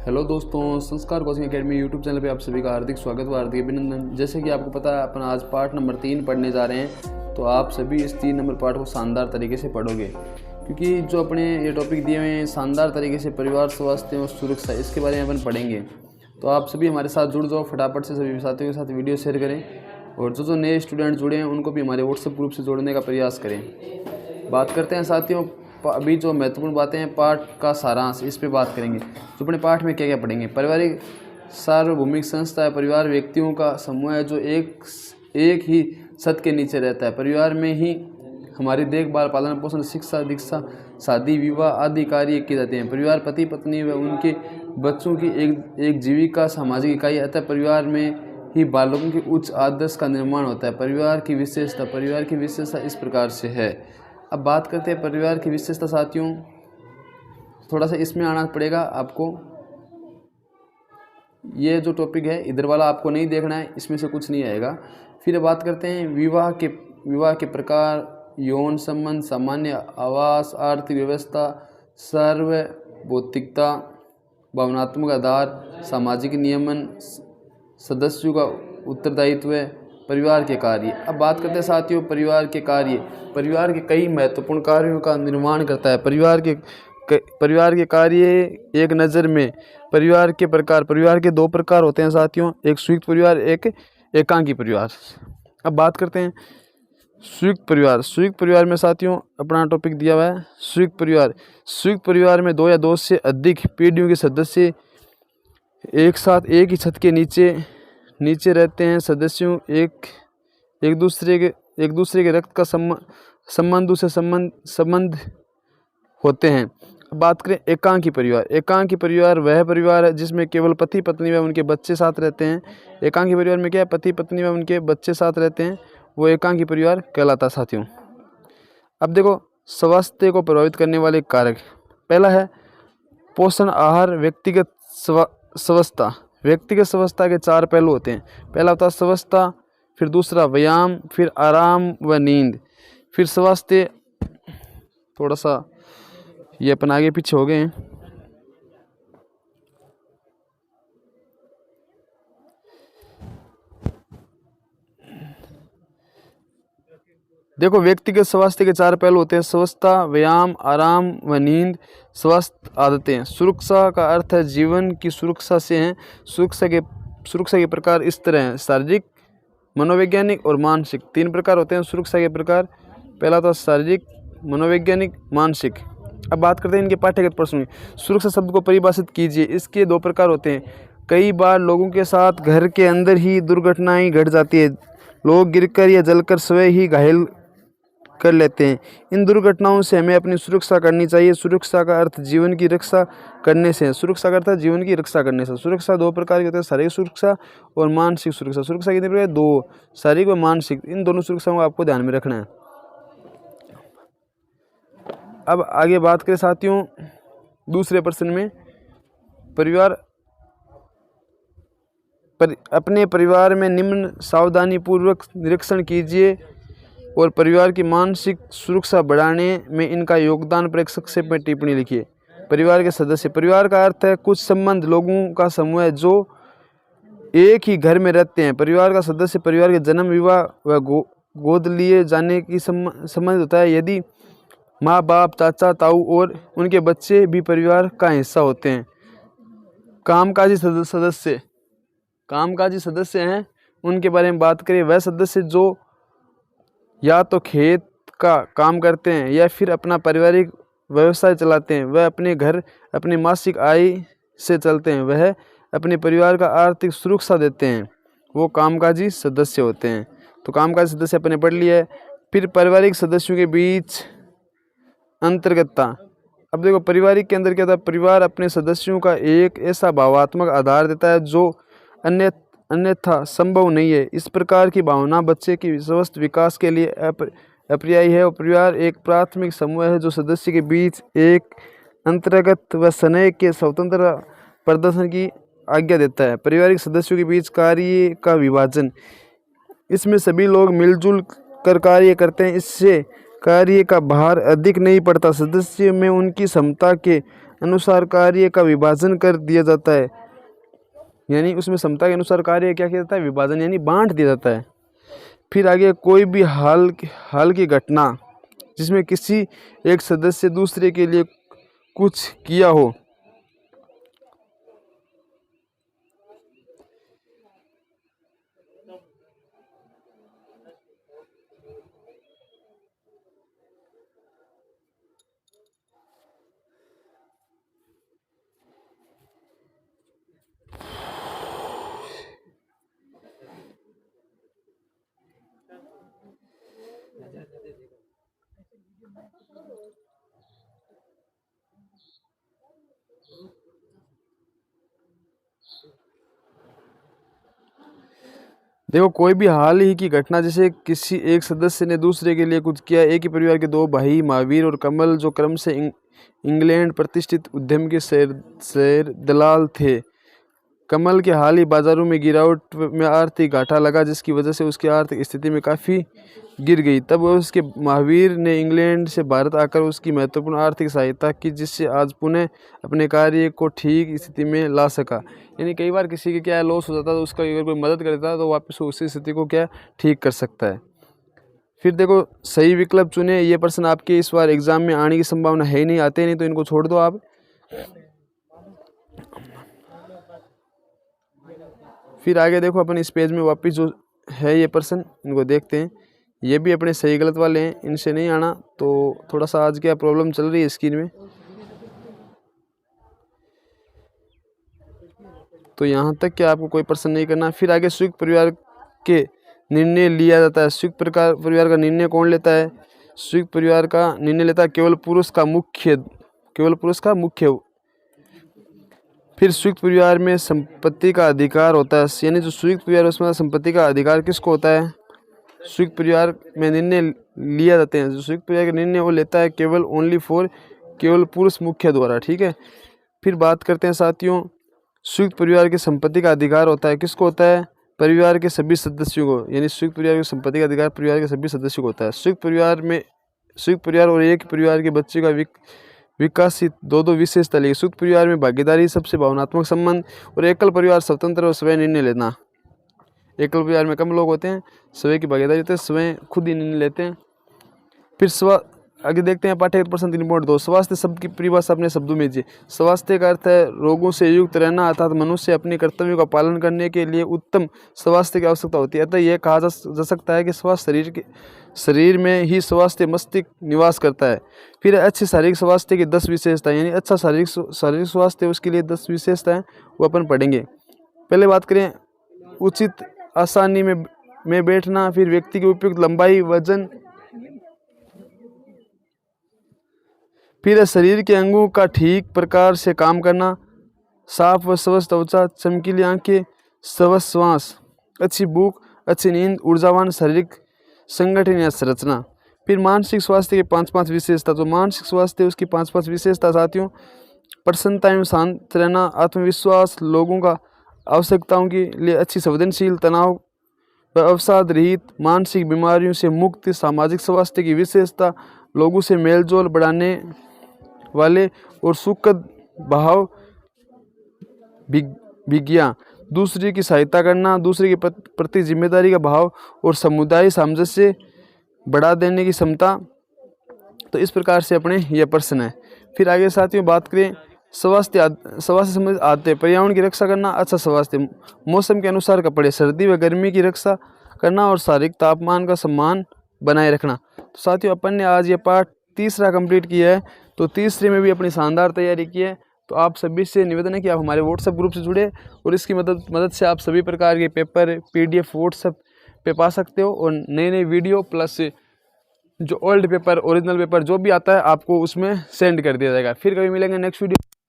Hello दोस्तों, संस्कार coaching academy YouTube channel पे आप सभी का हार्दिक स्वागत व हार्दिक अभिनंदन। जैसे कि आपको पता है, अपन आज पार्ट नंबर 3 पढ़ने जा रहे हैं। तो आप सभी इस 3 नंबर पार्ट को शानदार तरीके से पढ़ोगे, क्योंकि जो अपने ये टॉपिक दिए हुए हैं शानदार तरीके से परिवार स्वास्थ्य और सुरक्षा, इसके बारे में अपन पढ़ेंगे। तो आप सभी हमारे साथ जुड़ जाओ, फटाफट से सभी साथियों के साथ वीडियो शेयर करें और जो नए स्टूडेंट जुड़े हैं उनको भी हमारे व्हाट्सएप ग्रुप से जोड़ने का प्रयास करें। बात करते हैं साथियों, अभी जो महत्वपूर्ण बातें हैं, पाठ का सारांश, इस पे बात करेंगे। तो अपने पाठ में क्या क्या पढ़ेंगे। पारिवारिक सार्वभौमिक संस्था है। परिवार व्यक्तियों का समूह है जो एक ही छत के नीचे रहता है। परिवार में ही हमारी देखभाल, पालन पोषण, शिक्षा, दीक्षा, शादी, विवाह आदि कार्य किए जाते हैं। परिवार पति पत्नी व उनके बच्चों की एक जीविका सामाजिक इकाई, अतः परिवार में ही बालकों के उच्च आदर्श का निर्माण होता है। परिवार की विशेषता इस प्रकार से है। अब बात करते हैं परिवार की विशेषता साथियों। थोड़ा सा इसमें आना पड़ेगा आपको। ये जो टॉपिक है इधर वाला आपको नहीं देखना है, इसमें से कुछ नहीं आएगा। फिर बात करते हैं विवाह के प्रकार, यौन संबंध, सामान्य आवास, आर्थिक व्यवस्था, सार्वभौतिकता, भावनात्मक आधार, सामाजिक नियमन, सदस्यों का उत्तरदायित्व, परिवार के कार्य। अब बात करते हैं साथियों परिवार के कार्य। परिवार के कई महत्वपूर्ण कार्यों का निर्माण करता है। परिवार के कार्य एक नज़र में परिवार के प्रकार। परिवार के 2 प्रकार होते हैं साथियों, एक संयुक्त परिवार, एक एकांकी परिवार। अब बात करते हैं संयुक्त परिवार। संयुक्त परिवार में साथियों अपना टॉपिक दिया हुआ है संयुक्त परिवार। संयुक्त परिवार में 2 या 2 से अधिक पीढ़ियों के सदस्य एक साथ एक ही छत के नीचे रहते हैं। सदस्यों एक दूसरे के रक्त का संबंध से संबंध होते हैं। अब बात करें एकांकी परिवार। एकांकी परिवार वह परिवार है जिसमें केवल पति पत्नी व उनके बच्चे साथ रहते हैं। एकांकी परिवार में क्या है, पति पत्नी व उनके बच्चे साथ रहते हैं, वो एकांकी परिवार कहलाता है साथियों। अब देखो स्वास्थ्य को प्रभावित करने वाले कारक। पहला है पोषण आहार। व्यक्तिगत स्वास्थ्य। व्यक्तिगत स्वास्थ्य के 4 पहलू होते हैं। पहला होता है स्वास्थ्य, फिर दूसरा व्यायाम, फिर आराम व नींद, फिर स्वास्थ्य। थोड़ा सा ये अपन आगे पीछे हो गए हैं। देखो व्यक्तिगत स्वास्थ्य के 4 पहलू होते हैं, स्वास्थ्य, व्यायाम, आराम व नींद, स्वस्थ आदतें। सुरक्षा का अर्थ है जीवन की सुरक्षा से है। सुरक्षा के प्रकार इस तरह हैं, शारीरिक, मनोवैज्ञानिक और मानसिक। 3 प्रकार होते हैं सुरक्षा के प्रकार। पहला तो शारीरिक, मनोवैज्ञानिक, मानसिक। अब बात करते हैं इनके पाठ्यगत प्रश्नों की। सुरक्षा शब्द को परिभाषित कीजिए। इसके 2 प्रकार होते हैं। कई बार लोगों के साथ घर के अंदर ही दुर्घटनाएं घट जाती है। लोग गिरकर या जलकर स्वयं ही घायल कर लेते हैं। इन दुर्घटनाओं से हमें अपनी सुरक्षा करनी चाहिए। सुरक्षा का अर्थ जीवन की रक्षा करने से है। सुरक्षा का अर्थ है जीवन की रक्षा करने से। सुरक्षा 2 प्रकार की होती है, शारीरिक सुरक्षा और मानसिक सुरक्षा। सुरक्षा कितने प्रकार है? 2, शारीरिक और मानसिक। इन दोनों सुरक्षाओं को आपको ध्यान में रखना है। अब आगे बात करें साथियों दूसरे प्रश्न में, अपने परिवार में निम्न सावधानी पूर्वक निरीक्षण कीजिए और परिवार की मानसिक सुरक्षा बढ़ाने में इनका योगदान पर एक संक्षेप में टिप्पणी लिखिए। परिवार के सदस्य। परिवार का अर्थ है कुछ संबंध लोगों का समूह है जो एक ही घर में रहते हैं। परिवार का सदस्य परिवार के जन्म, विवाह व गोद लिए जाने की संबंध होता है। यदि माँ बाप, चाचा ताऊ और उनके बच्चे भी परिवार का हिस्सा होते हैं। कामकाजी सदस्य हैं, उनके बारे में बात करें। वह सदस्य जो या तो खेत का काम करते हैं या फिर अपना पारिवारिक व्यवसाय चलाते हैं। वह अपने घर अपनी मासिक आय से चलते हैं। वह अपने परिवार का आर्थिक सुरक्षा देते हैं। वो कामकाजी सदस्य होते हैं। तो कामकाजी सदस्य अपने पढ़ लिया है। फिर पारिवारिक सदस्यों के बीच अंतर्गतता। अब देखो पारिवारिक के अंदर क्या होता है, परिवार अपने सदस्यों का एक ऐसा भावात्मक आधार देता है जो अन्यथा संभव नहीं है। इस प्रकार की भावना बच्चे की स्वस्थ विकास के लिए अपर्यायी है। और परिवार एक प्राथमिक समूह है जो सदस्य के बीच एक अंतर्गत व स्नेह के स्वतंत्र प्रदर्शन की आज्ञा देता है। पारिवारिक सदस्यों के बीच कार्य का विभाजन। इसमें सभी लोग मिलजुल कर कार्य करते हैं। इससे कार्य का भार अधिक नहीं पड़ता। सदस्य में उनकी क्षमता के अनुसार कार्य का विभाजन कर दिया जाता है, यानी उसमें क्षमता के अनुसार कार्य क्या किया जाता है, विभाजन यानी बांट दिया जाता है। फिर आगे कोई भी हाल की घटना जिसमें किसी एक सदस्य दूसरे के लिए कुछ किया हो, देखो कोई भी हाल ही की घटना जैसे किसी एक सदस्य ने दूसरे के लिए कुछ किया। एक ही परिवार के दो भाई महावीर और कमल जो क्रम से इंग्लैंड प्रतिष्ठित उद्यम के शेयर दलाल थे। कमल के हाल ही बाजारों में गिरावट में आर्थिक घाटा लगा जिसकी वजह से उसकी आर्थिक स्थिति में काफ़ी गिर गई। तब उसके महावीर ने इंग्लैंड से भारत आकर उसकी महत्वपूर्ण आर्थिक सहायता की जिससे आज पुनः अपने कार्य को ठीक स्थिति में ला सका। यानी कई बार किसी के क्या लॉस हो जाता है तो उसका अगर कोई मदद करता है तो वापस उसी स्थिति को क्या ठीक कर सकता है। फिर देखो सही विकल्प चुने। ये प्रश्न आपके इस बार एग्जाम में आने की संभावना है ही नहीं, आते नहीं तो इनको छोड़ दो आप। फिर आगे देखो अपन इस पेज में वापस जो है ये प्रश्न इनको देखते हैं। ये भी अपने सही गलत वाले हैं, इनसे नहीं आना तो थोड़ा सा आज क्या प्रॉब्लम चल रही है स्क्रीन में, तो यहाँ तक क्या आपको कोई प्रश्न नहीं करना। फिर आगे संयुक्त परिवार के निर्णय लिया जाता है। संयुक्त परिवार का निर्णय कौन लेता है? संयुक्त परिवार का निर्णय लेता है केवल पुरुष का मुख्य। फिर संयुक्त परिवार में संपत्ति का अधिकार होता है, यानी जो संयुक्त परिवार उसमें संपत्ति का अधिकार किसको होता है? संयुक्त परिवार में निर्णय लिया जाते हैं। जो संयुक्त परिवार का निर्णय वो लेता है केवल पुरुष मुख्य द्वारा, ठीक है। फिर बात करते हैं साथियों, संयुक्त परिवार की संपत्ति का अधिकार होता है किसको होता है? परिवार के सभी सदस्यों को, यानी संयुक्त परिवार की संपत्ति का अधिकार परिवार के सभी सदस्यों को होता है। संयुक्त परिवार और एक परिवार के बच्चे का विकासित दो विशेषता लेगी। संयुक्त परिवार में भागीदारी, सबसे भावनात्मक संबंध, और एकल परिवार स्वतंत्र और स्वयं निर्णय लेना। एकल परिवार में कम लोग होते हैं, स्वयं की भागीदारी होती है, स्वयं खुद ही निर्णय लेते हैं। फिर आगे देखते हैं पाठ्यक्रम प्रश्न 3.2। स्वास्थ्य शब्द की परिभाषा अपने शब्दों में दीजिए। स्वास्थ्य का अर्थ है रोगों से युक्त रहना, अर्थात मनुष्य अपने कर्तव्यों का पालन करने के लिए उत्तम स्वास्थ्य की आवश्यकता होती है। अतः यह कहा जा सकता है कि स्वास्थ्य शरीर में ही स्वास्थ्य मस्तिष्क निवास करता है। फिर अच्छे शारीरिक स्वास्थ्य की 10 विशेषताएं, यानी अच्छा शारीरिक स्वास्थ्य उसके लिए 10 विशेषताएं वो अपन पढ़ेंगे। पहले बात करें उचित आसानी में बैठना, फिर व्यक्ति की उपयुक्त लंबाई, वजन, फिर शरीर के अंगों का ठीक प्रकार से काम करना, साफ व स्वस्थ त्वचा, चमकीली आंखें, स्वस्थ श्वास, अच्छी भूख, अच्छी नींद, ऊर्जावान शारीरिक संगठन या संरचना। फिर मानसिक स्वास्थ्य की 5 विशेषता। तो मानसिक स्वास्थ्य उसकी 5 विशेषता साथियों, प्रसन्नता एवं शांत रहना, आत्मविश्वास, लोगों का आवश्यकताओं के लिए अच्छी संवेदनशील, तनाव व अवसाद रहित, मानसिक बीमारियों से मुक्त। सामाजिक स्वास्थ्य की विशेषता, लोगों से मेलजोल बढ़ाने वाले और सुखद भाव विज्ञा, दूसरे की सहायता करना, दूसरे के प्रति जिम्मेदारी का भाव और समुदाय सामंजस्य बढ़ा देने की क्षमता। तो इस प्रकार से अपने यह प्रश्न है। फिर आगे साथियों बात करें स्वास्थ्य संबंधित आदतें। पर्यावरण की रक्षा करना, अच्छा स्वास्थ्य, मौसम के अनुसार कपड़े, सर्दी व गर्मी की रक्षा करना और शारीरिक तापमान का सम्मान बनाए रखना। तो साथियों अपन ने आज ये पाठ तीसरा कंप्लीट किया है, तो तीसरे में भी अपनी शानदार तैयारी की है। तो आप सभी से निवेदन है कि आप हमारे व्हाट्सएप ग्रुप से जुड़े और इसकी मदद से आप सभी प्रकार के पेपर PDF व्हाट्सएप पे पा सकते हो, और नए वीडियो प्लस जो ओल्ड पेपर, ओरिजिनल पेपर जो भी आता है आपको उसमें सेंड कर दिया जाएगा। फिर कभी मिलेंगे नेक्स्ट वीडियो।